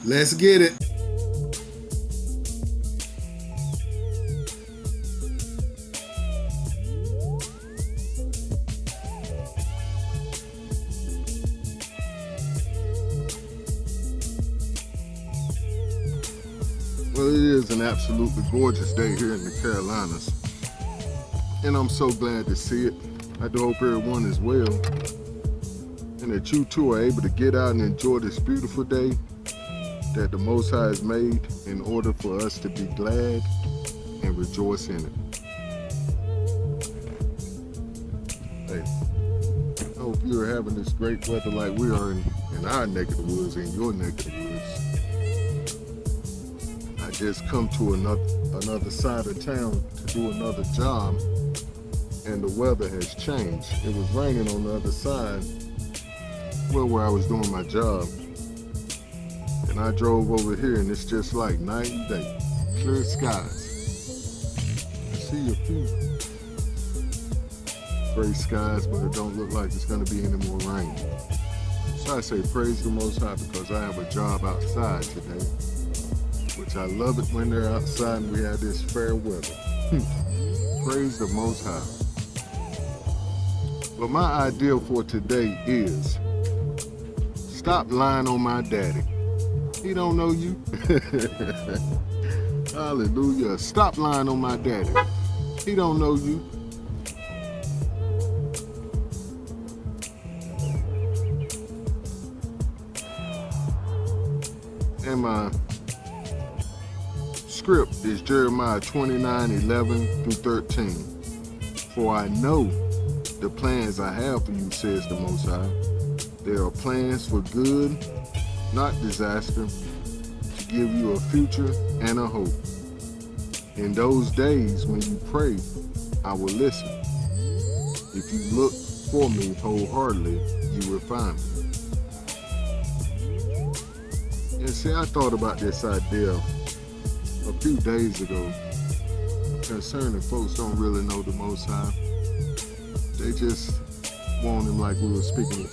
Let's get it. Well, it is an absolutely gorgeous day here in the Carolinas, and I'm so glad to see it. I do hope everyone is well, and that you too are able to get out and enjoy this beautiful day that the Most High has made in order for us to be glad and rejoice in it. Hey, I hope you're having this great weather like we are in our neck of the woods, in your neck of the woods. I just come to another side of town to do another job, and the weather has changed. It was raining on the other side, where I was doing my job. And I drove over here and it's just like night and day, clear skies. I see a few gray skies, but it don't look like it's gonna be any more rain. So I say praise the Most High, because I have a job outside today, which I love it when they're outside and we have this fair weather. Praise the Most High. But my idea for today is, stop lying on my daddy. He don't know you. Hallelujah. Stop lying on my daddy. He don't know you. And my script is Jeremiah 29:11 through 13. For I know the plans I have for you, says the Most High. There are plans for good, not disaster, to give you a future and a hope. In those days when you pray, I will listen. If you look for me wholeheartedly, you will find me. And see, I thought about this idea a few days ago concerning folks don't really know the Most High. They just want him, like we were speaking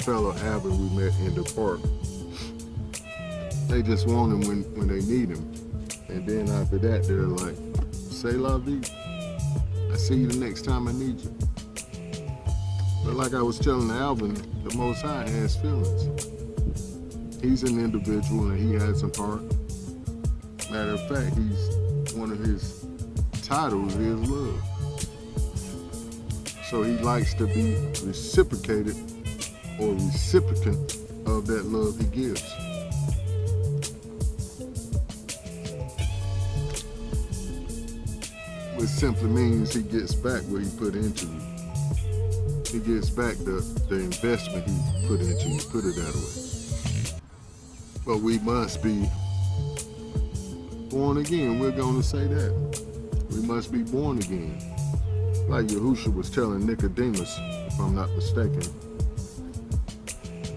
fellow Alvin we met in the park. They just want him when they need him. And then after that, they're like, "C'est la vie. I see you the next time I need you." But like I was telling Alvin, the Most High has feelings. He's an individual and he has a heart. Matter of fact, one of his titles is love. So he likes to be reciprocated, or recipient of that love he gives. Which simply means he gets back what he put into you. He gets back the investment he put into you, put it that way. But we must be born again. We're going to say that. We must be born again. Like Yahushua was telling Nicodemus, if I'm not mistaken.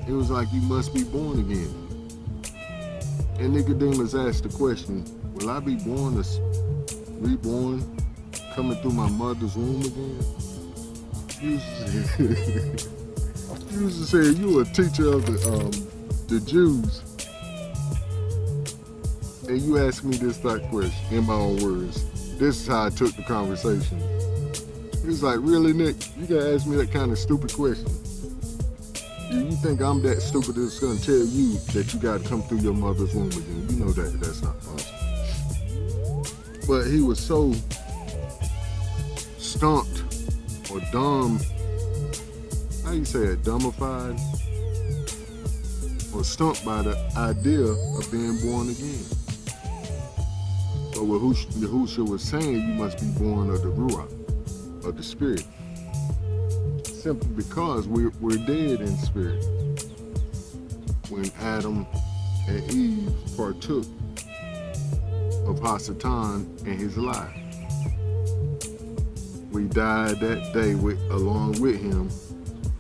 It was like, you must be born again. And Nicodemus asked the question, will I be reborn, coming through my mother's womb again? Jesus said, you a teacher of the Jews. And you asked me this type of question, in my own words. This is how I took the conversation. He was like, really, Nick? You gotta ask me that kind of stupid question? You think I'm that stupid that's gonna tell you that you gotta come through your mother's womb again? You know that's not possible. But he was so stumped or dumb, how you say it, dumbified? Or stumped by the idea of being born again. But what Yahushua was saying, you must be born of the Ruach, of the Spirit. Simply because we're dead in spirit. When Adam and Eve partook of Hasatan and his lie, we died that day along with him,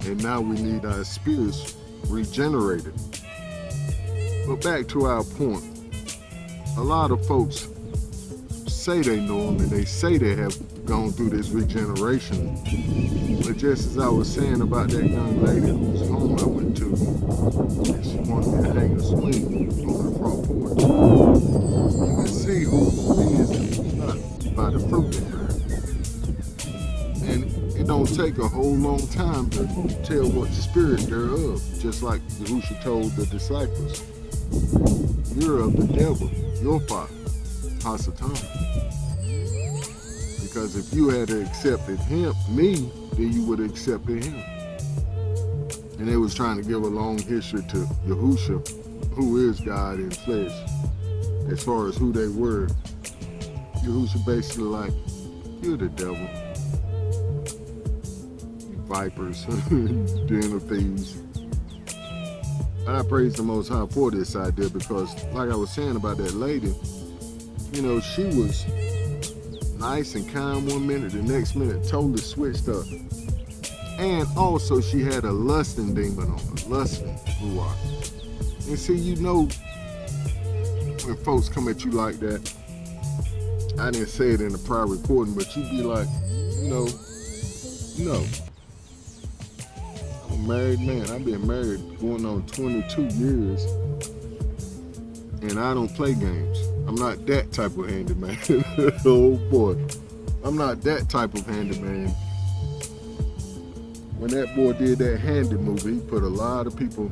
and now we need our spirits regenerated. But back to our point, a lot of folks say they know him and they say they have gone through this regeneration. But just as I was saying about that young lady whose home I went to, and she wanted me to hang a swing. take a whole long time to tell what the spirit thereof, just like Yahushua told the disciples. You're of the devil, your father, Hasatan. Because if you had accepted me, then you would have accepted him. And they was trying to give a long history to Yahushua, who is God in flesh, as far as who they were. Yahushua basically like, you're the devil. You vipers, den of thieves. I praise the Most High for this idea because, like I was saying about that lady, you know, she was nice and kind one minute, the next minute totally switched up. And also she had a lusting demon on her, lusting ruach. And see, you know, when folks come at you like that, I didn't say it in the prior recording, but you be like, you know, no. I'm a married man. I've been married going on 22 years, and I don't play games. I'm not that type of handyman. Oh boy. I'm not that type of handyman. When that boy did that handy movie, he put a lot of people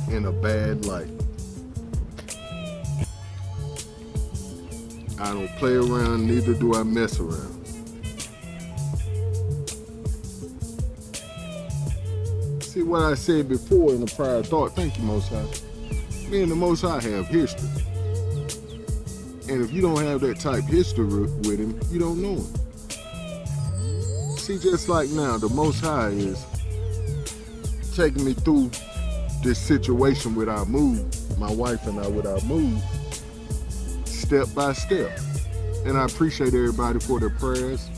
in a bad light. I don't play around, neither do I mess around. See what I said before in the prior thought, thank you, Most High. Me and the Most High have history. And if you don't have that type history with him, you don't know him. See, just like now, the Most High is taking me through this situation with our move, my wife and I with our move, step by step. And I appreciate everybody for their prayers.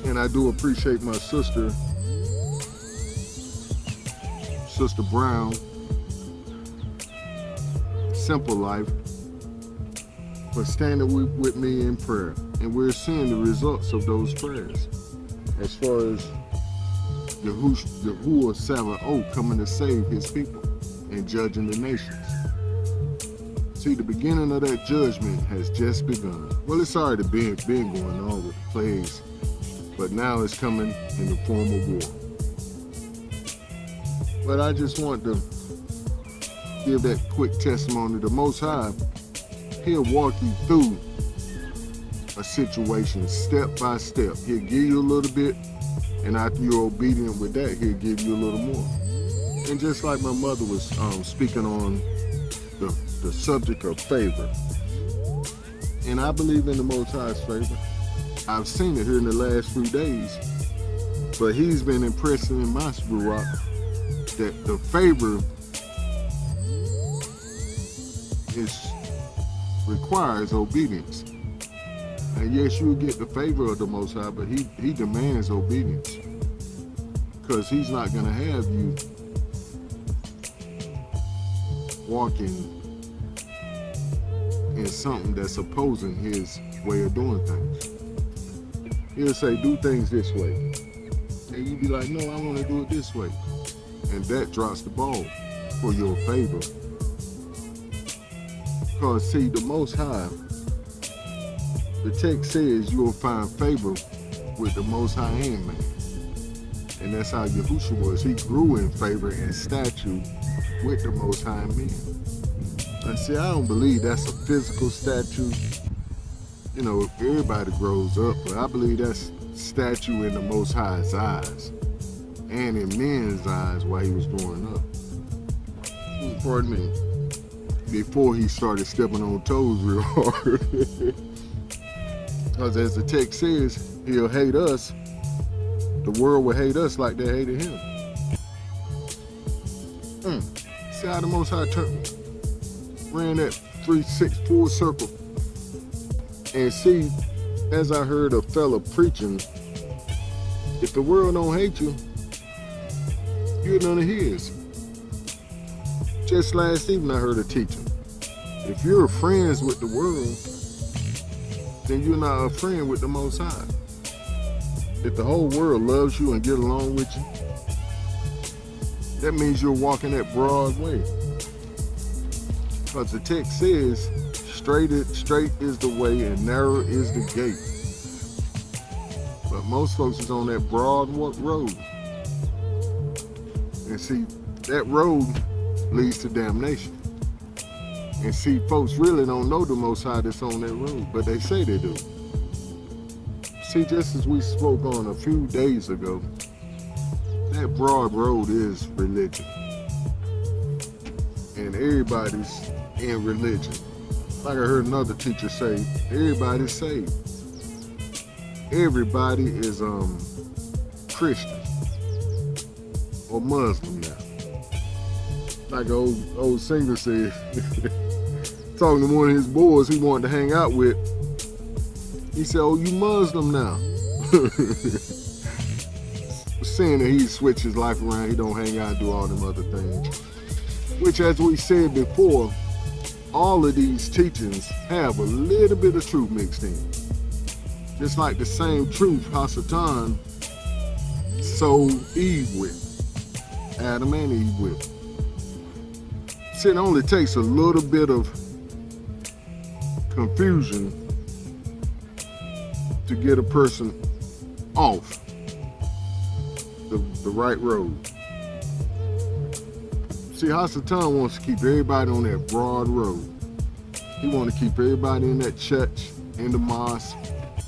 And I do appreciate my sister, Sister Brown, Simple Life, for standing with me in prayer. And we're seeing the results of those prayers. As far as Yahuwah Sabaoth coming to save his people and judging the nations. See, the beginning of that judgment has just begun. Well, it's already been going on with the plagues, but now it's coming in the form of war. But I just want to give that quick testimony. The Most High, he'll walk you through a situation step by step. He'll give you a little bit, and after you're obedient with that, he'll give you a little more. And just like my mother was speaking on the subject of favor, and I believe in the Most High's favor. I've seen it here in the last few days, but he's been impressing in my ruach that the favor requires obedience. And yes, you'll get the favor of the Most High, but he demands obedience. Because he's not going to have you walking in something that's opposing his way of doing things. He'll say, do things this way. And you be like, no, I want to do it this way. And that drops the ball for your favor. Because see, the Most High, the text says you will find favor with the Most High and man. And that's how Yahushua was. He grew in favor and stature with the Most High and men. And see, I don't believe that's a physical statue. You know, everybody grows up, but I believe that's statue in the Most High's eyes and in men's eyes while he was growing up. Pardon me. Before he started stepping on toes real hard. Because as the text says, he'll hate us. The world will hate us like they hated him. See how the Most High ran that 3-6 full circle. And see, as I heard a fella preaching, if the world don't hate you, you're none of his. Just last evening I heard a teaching. If you're friends with the world, then you're not a friend with the Most High. If the whole world loves you and get along with you, that means you're walking that broad way. Because the text says, straight is the way and narrow is the gate. But Most folks is on that broad road. And see, that road leads to damnation. And see, folks really don't know the Most High that's on that road, but they say they do. See, just as we spoke on a few days ago, that broad road is religion. And everybody's in religion. Like I heard another teacher say, everybody's saved. Everybody is Christian or Muslim now. Like an old singer said, talking to one of his boys he wanted to hang out with, he said, "Oh, you Muslim now." Saying that he switched his life around, he don't hang out and do all them other things. Which, as we said before, all of these teachings have a little bit of truth mixed in. Just like the same truth Hasatan sold Eve with, Adam and Eve with. See, it only takes a little bit of confusion to get a person off the right road. See, Hasatan wants to keep everybody on that broad road. He wants to keep everybody in that church, in the mosque,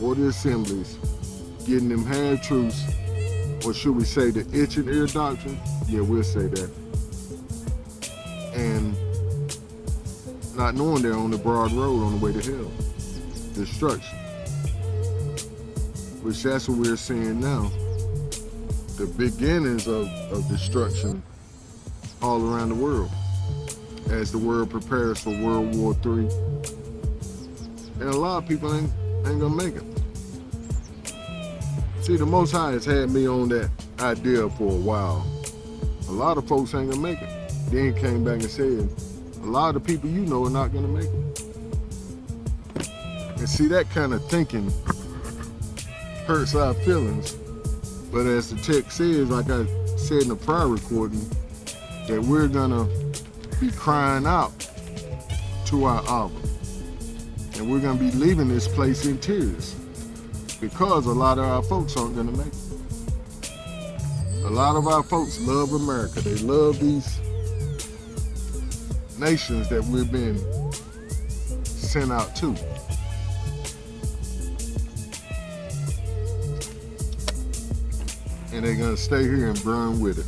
or the assemblies, getting them half-truths, or should we say the itch and ear doctrine? Yeah, we'll say that. And not knowing they're on the broad road on the way to hell, destruction. Which that's what we're seeing now. The beginnings of destruction all around the world as the world prepares for World War III. And a lot of people ain't gonna make it. See, the Most High has had me on that idea for a while. A lot of folks ain't gonna make it. Then came back and said, a lot of people you know are not gonna make it. And see, that kind of thinking hurts our feelings. But as the text says, like I said in the prior recording, that we're gonna be crying out to our Abba. And we're gonna be leaving this place in tears because a lot of our folks aren't gonna make it. A lot of our folks love America. They love these nations that we've been sent out to. And they're gonna stay here and burn with it.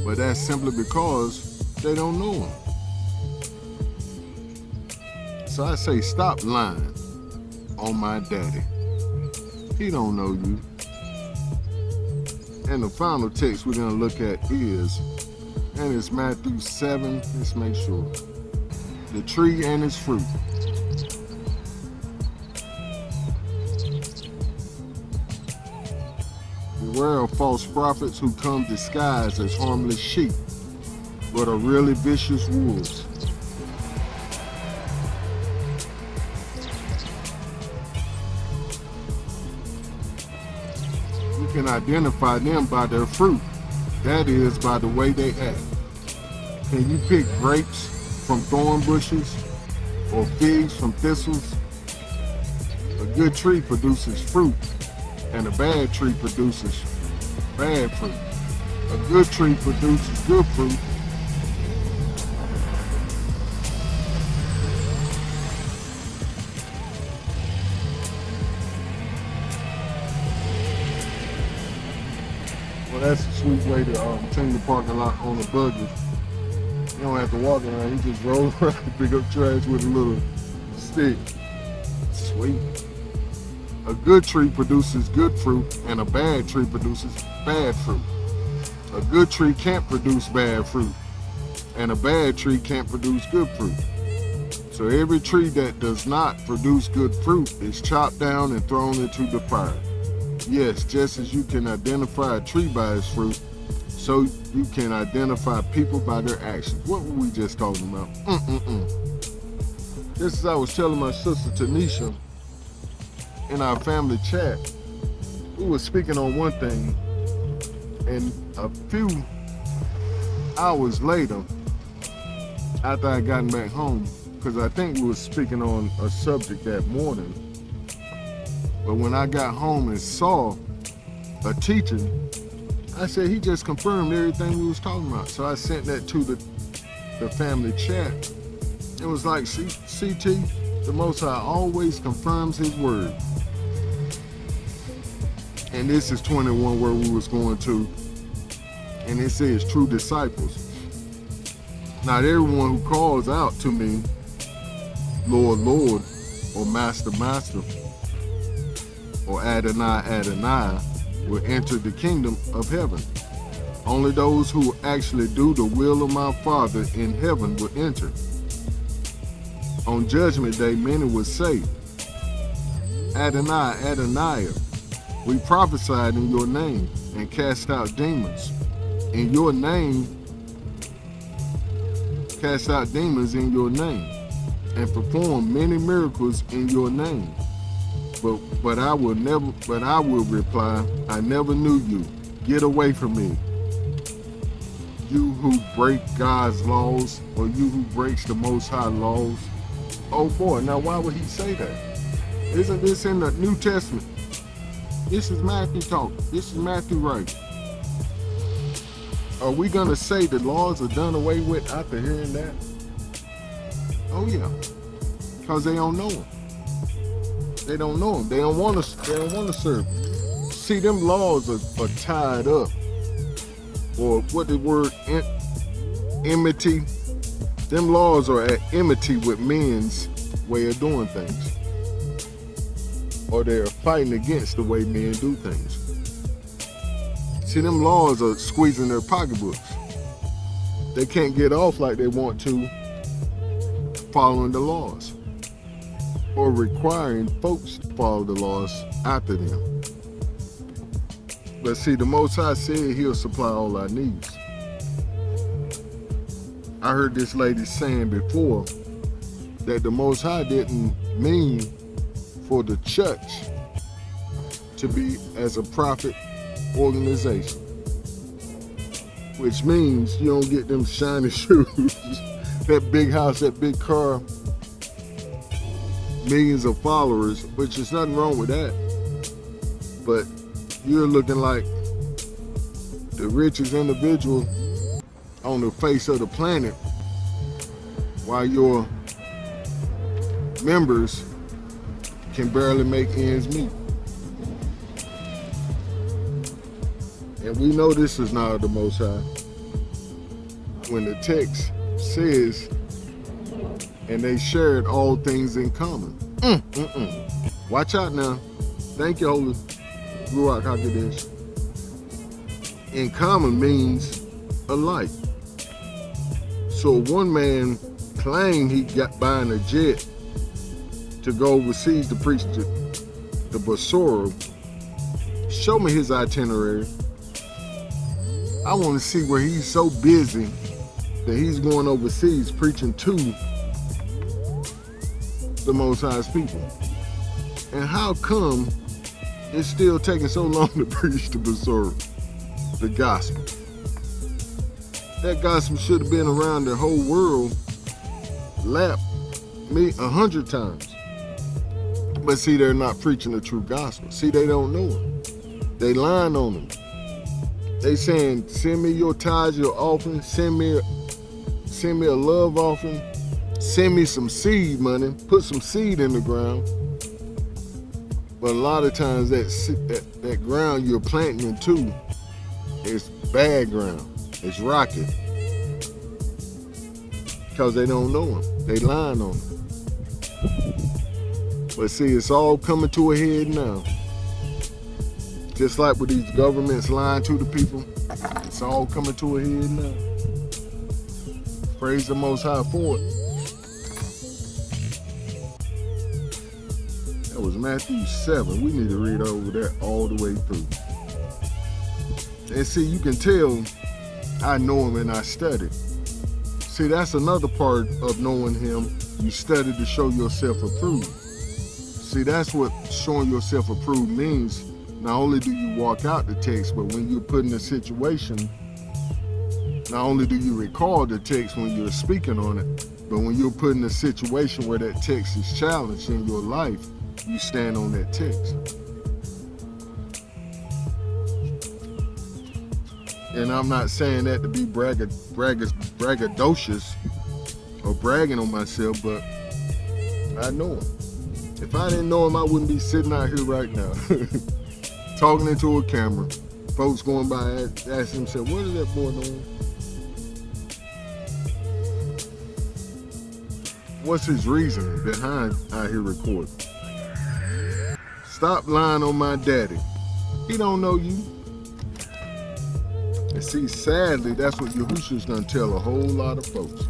But that's simply because they don't know him. So I say, stop lying on my daddy. He don't know you. And the final text we're gonna look at is, and it's Matthew 7, let's make sure. The tree and its fruit. Beware of false prophets who come disguised as harmless sheep, but are really vicious wolves. You can identify them by their fruit, that is, by the way they act. Can you pick grapes from thorn bushes or figs from thistles? A good tree produces fruit, and a bad tree produces bad fruit. A good tree produces good fruit. Well, that's a sweet way to clean the parking lot on a buggy. You don't have to walk around, you just roll around and pick up trash with a little stick. Sweet. A good tree produces good fruit, and a bad tree produces bad fruit. A good tree can't produce bad fruit, and a bad tree can't produce good fruit. So every tree that does not produce good fruit is chopped down and thrown into the fire. Yes, just as you can identify a tree by its fruit, so you can identify people by their actions. What were we just talking about? Just as I was telling my sister Tanisha in our family chat, we were speaking on one thing, and a few hours later, after I gotten back home, because I think we were speaking on a subject that morning, But when I got home and saw a teacher, I said, he just confirmed everything we was talking about. So I sent that to the family chat. It was like, CT, the Most High always confirms his word. And this is 21 where we was going to. And it says true disciples. Not everyone who calls out to me, Lord, Lord, or Master, Master, or Adonai, Adonai, will enter the kingdom of heaven. Only those who actually do the will of my Father in heaven will enter. On Judgment Day, many will say, Adonai, Adonai, we prophesied in your name and cast out demons. In your name, cast out demons in your name, and perform many miracles in your name. But I will reply, I never knew you. Get away from me. You who break God's laws, or you who breaks the Most High laws. Oh boy, now why would he say that? Isn't this in the New Testament? This is Matthew talking. This is Matthew writing. Are we gonna say the laws are done away with after hearing that? Oh yeah, because they don't know him. They don't know him. They don't want to serve him. See, them laws are tied up, or what the word enmity. Them laws are at enmity with men's way of doing things, or they're fighting against the way men do things. See, them laws are squeezing their pocketbooks. They can't get off like they want to following the laws, or requiring folks to follow the laws after them. But see, the Most High said he'll supply all our needs. I heard this lady saying before that the Most High didn't mean for the church to be as a profit organization, which means you don't get them shiny shoes, that big house, that big car, millions of followers, which is nothing wrong with that. But you're looking like the richest individual on the face of the planet, while your members can barely make ends meet. And we know this is not of the Most High. When the text says, and they shared all things in common. Watch out now. Thank you, Holy Ruach HaKodesh. In common means alike. So one man claimed he got buying a jet to go overseas to preach the Basora. Show me his itinerary. I want to see where he's so busy that he's going overseas preaching to the Most High's people. And how come it's still taking so long to preach the Basora, the gospel? That gospel should have been around the whole world, lapped me 100 times. But see, they're not preaching the true gospel. See, they don't know it. They lying on them. They saying, send me your tithes, your offering, send me a love offering, send me some seed money, put some seed in the ground. But a lot of times that ground you're planting into is bad ground. It's rocky. Because they don't know him. They lying on him. But see, it's all coming to a head now. Just like with these governments lying to the people, it's all coming to a head now. Praise the Most High for it. That was Matthew 7. We need to read over that all the way through. And see, you can tell I know him and I study. See, that's another part of knowing him. You study to show yourself approved. See, that's what showing yourself approved means. Not only do you walk out the text, but when you're put in a situation, not only do you recall the text when you're speaking on it, but when you're put in a situation where that text is challenged in your life, you stand on that text. And I'm not saying that to be braggadocious or bragging on myself, but I know him. If I didn't know him, I wouldn't be sitting out here right now talking into a camera. Folks going by asking themselves, what is that boy doing? What's his reason behind out here recording? Stop lying on my daddy. He don't know you. And see, sadly, that's what Yahushua's gonna tell a whole lot of folks.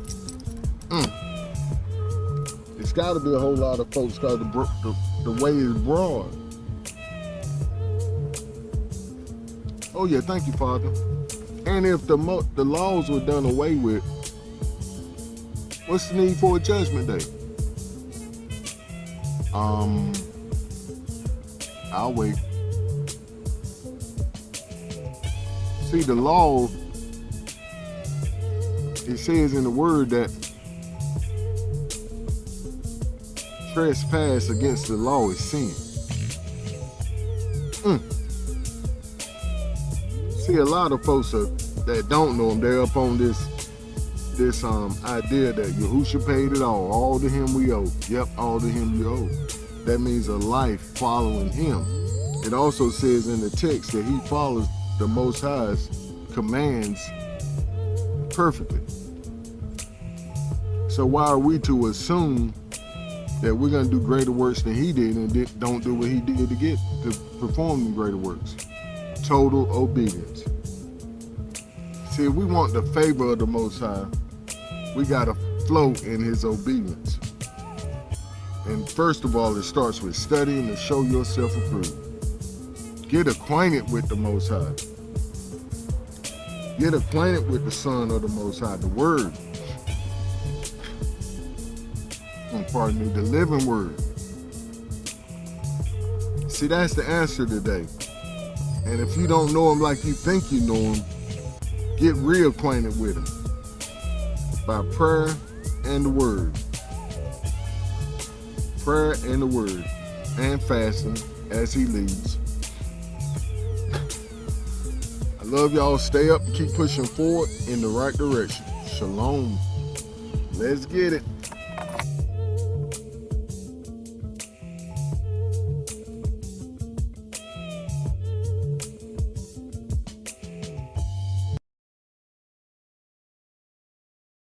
It's gotta be a whole lot of folks because the way is broad. Oh yeah, thank you, Father. And if the laws were done away with, what's the need for a judgment day? I'll wait. See, the law, it says in the word that trespass against the law is sin. See, a lot of folks that don't know him, they're up on this idea that Yahushua paid it all to him we owe. Yep, all to him we owe. That means a life following him. It also says in the text that he follows the Most High's commands perfectly. So why are we to assume that we're going to do greater works than he did and don't do what he did to perform the greater works? Total obedience. See, if we want the favor of the Most High, we got to flow in his obedience. And first of all, it starts with studying to show yourself approved. Get acquainted with the Most High. Get acquainted with the Son of the Most High, the Word. Pardon me, the living Word. See, that's the answer today. And if you don't know him like you think you know him, get reacquainted with him by prayer and the Word. Prayer and the Word, and fasting as he leads. I love y'all. Stay up and keep pushing forward in the right direction. Shalom. Let's get it.